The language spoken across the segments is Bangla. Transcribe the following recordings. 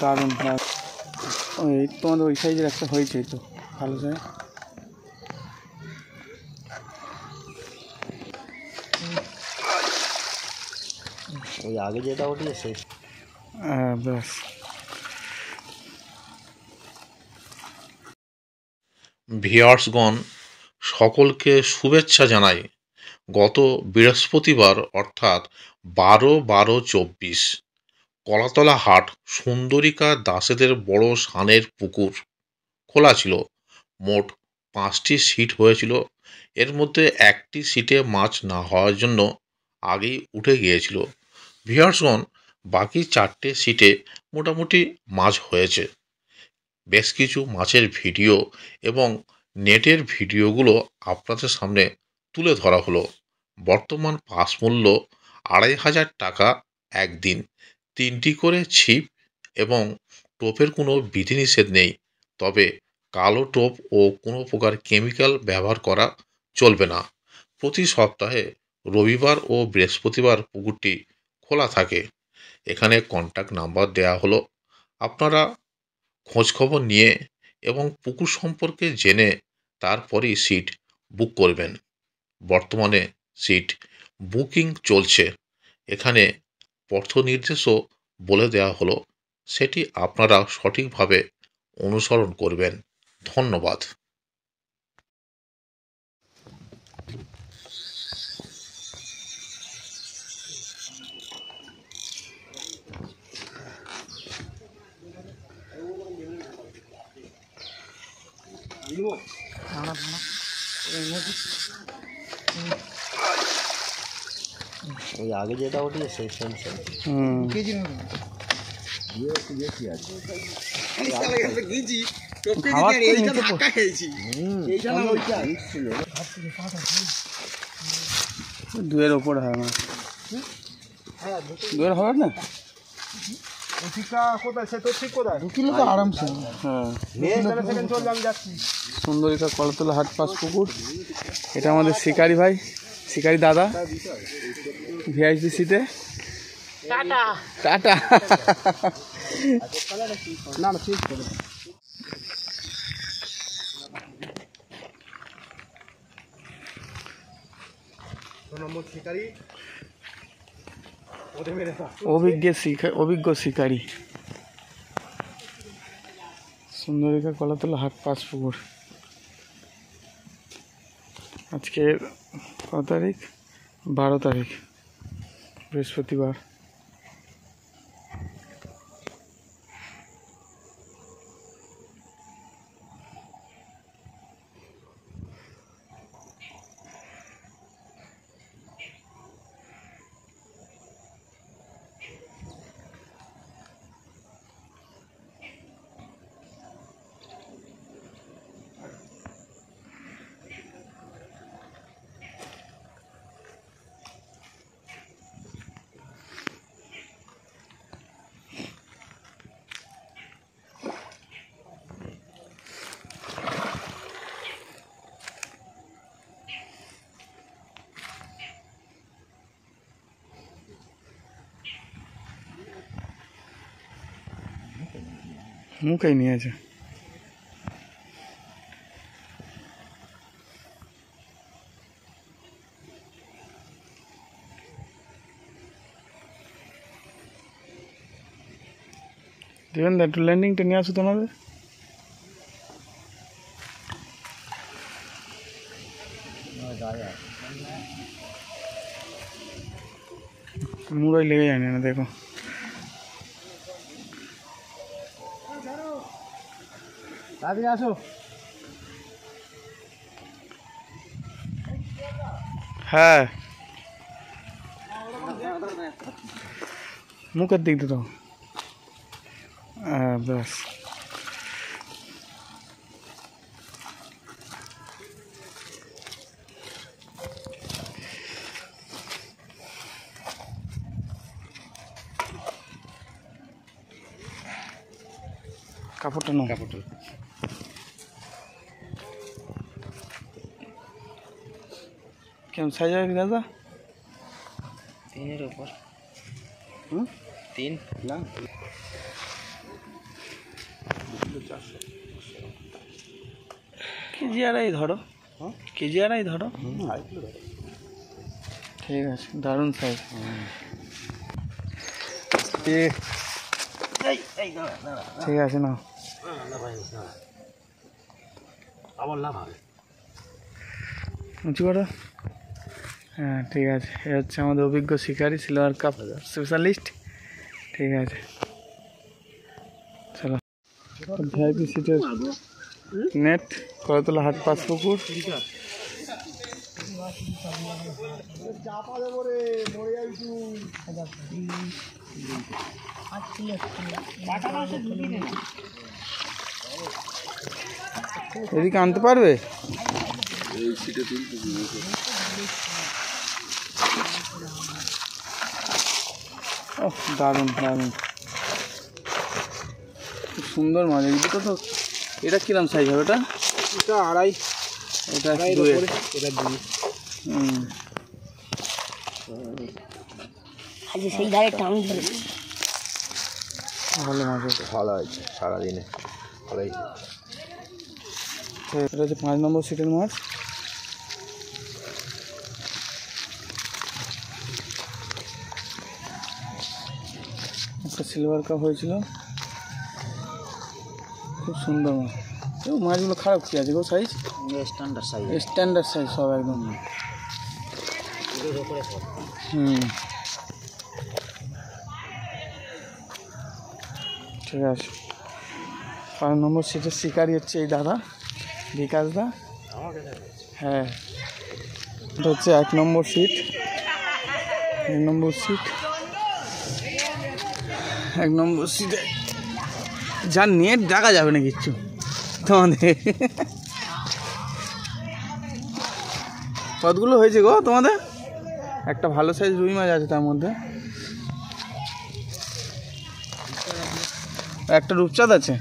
দারুণ দারুণ। ওই তোমাদের ওই সাইজের একটা হয়েছে তো ভালো যায়। ওই আগে যেটা উঠেছে সেই। ব্যাস। ভিউয়ার্সগণ, সকলকে শুভেচ্ছা জানাই। গত বৃহস্পতিবার অর্থাৎ 12/12/24 কলাতলা হাট সুন্দরিকা দাসেদের বড় সানের পুকুর খোলা ছিল। মোট 5টি সিট হয়েছিল। এর মধ্যে একটি সিটে মাছ না হওয়ার জন্য আগেই উঠে গিয়েছিল। ভিউয়ার্সগণ, বাকি 4টে সিটে মোটামুটি মাছ হয়েছে। বেশ কিছু মাছের ভিডিও এবং নেটের ভিডিওগুলো আপনাদের সামনে তুলে ধরা হলো। বর্তমান পাস মূল্য 2500 টাকা একদিন। 3টি করে ছিপ এবং টোপের কোনো বিধিনিষেধ নেই। তবে কালো টোপ ও কোনো প্রকার কেমিক্যাল ব্যবহার করা চলবে না। প্রতি সপ্তাহে রবিবার ও বৃহস্পতিবার পুকুরটি খোলা থাকে। এখানে কন্ট্যাক্ট নাম্বার দেওয়া হলো। আপনারা খোঁজখবর নিয়ে এবং পুকুর সম্পর্কে জেনে তারপরেই সিট বুক করবেন। বর্তমানে সিট বুকিং চলছে। এখানে পথ নির্দেশও বলে দেওয়া হলো, সেটি আপনারা সঠিকভাবে অনুসরণ করবেন। ধন্যবাদ। ওই আগে যেটা উঠেছে সেই সেম সেম। দুয়ের ওপরে হয় না, দুয়ের হবে না। আরামসে। হ্যাঁ, সুন্দরিকা কলাতলা হাট পাস পুকুর। এটা আমাদের শিকারি ভাই, শিকারি দাদা, ভিআইপি সিটে। টাটা। অভিজ্ঞ শিকারি সুন্দরিকা কলাতলা হাট পাস পুকুর। আজকে কত তারিখ? 12 তারিখ, বৃহস্পতিবার। মুখেই নিয়েছে। দেবেন দা, একটু ল্যান্ডিংটা নিয়ে আসো তোমাদের। মুড়াই লেগে যায় না, দেখো। আসো। হ্যাঁ, মুখের দিক দিত। ব্যাস। কাপড়টা নাও। কাপড়টা কেমন সাইজ হবে দাদা? 3-এর উপর। 3 না কেজি আড়াই ধরো, কেজি আড়াই ধরো। ঠিক আছে, দারুণ সাইজ। ঠিক আছে না, আবার লাভ হবে। উঁচু করো। হ্যাঁ ঠিক আছে, এ হচ্ছে আমাদের অভিজ্ঞ শিকারি, সিলভার কাপ স্পেশালিস্ট। ঠিক আছে চলো। ভিআইপি সিটের নেট, করতলা হাট পাঁচপুকুর। এদিকে আনতে পারবে? ওহ দারুণ দারুণ, খুব সুন্দর মাছ। এই দুটো তো, এটা কিরম সাইজ হবে? এটা এটা আড়াই, এটা আড়াইয়ের দুয়ে। উপরে, এটা 2। আজ সেই ধারে টাউন ধরে ভালো মাছ আছে। ভালো হয়েছে, সারাদিনে ভালো হয়েছে। এটা হচ্ছে 5 নম্বর সিটের মাছ। একটা সিলভার কাপ হয়েছিল, খুব সুন্দর মাছ। এই মাছগুলো খারাপ কি আছে গো size? Standard size, standard size সব একদম। ঠিক আছে। 5 নম্বর সিটের শিকারি হচ্ছে এই দাদা, বিকাশ দা। হ্যাঁ, এটা হচ্ছে 1 নম্বর সিট। 1 নম্বর সিট, 1 নম্বর সিটে যার নেট দেখা যাবে না কিচ্ছু তোমাদের। কতগুলো হয়েছে গো তোমাদের? একটা ভালো সাইজ রুই মাছ আছে তার মধ্যে, একটা রূপচাঁদ আছে।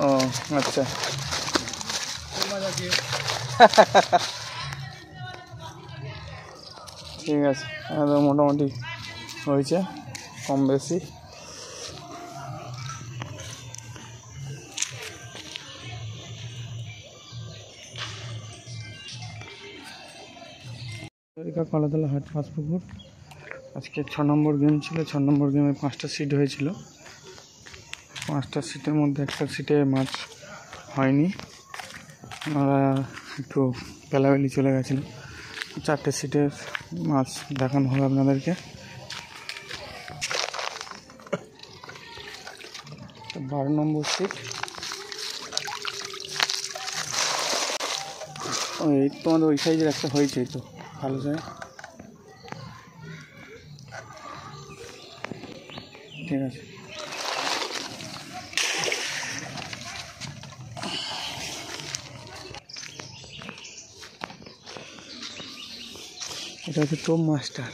ও আচ্ছা, ঠিক আছে। মোটামুটি হয়েছে কম বেশি। কলাতলা হাট পাঁচপুকুর। আজকে 6 নম্বর গেম ছিল। 6 নম্বর গেমে 5টা সিট হয়েছিল। 5টা সিটের মধ্যে একটা সিটে মাছ হয়নি, ওরা একটু পেলাবেলি চলে গেছিল। 4টে সিটের মাছ দেখানো হবে আপনাদেরকে। 12 নম্বর সিট। ওই তোমাদের ওই সাইজের একটা হয়েছে তো ভালো সাইজ। ঠিক আছে, এটা হচ্ছে টোপ মাস্টার।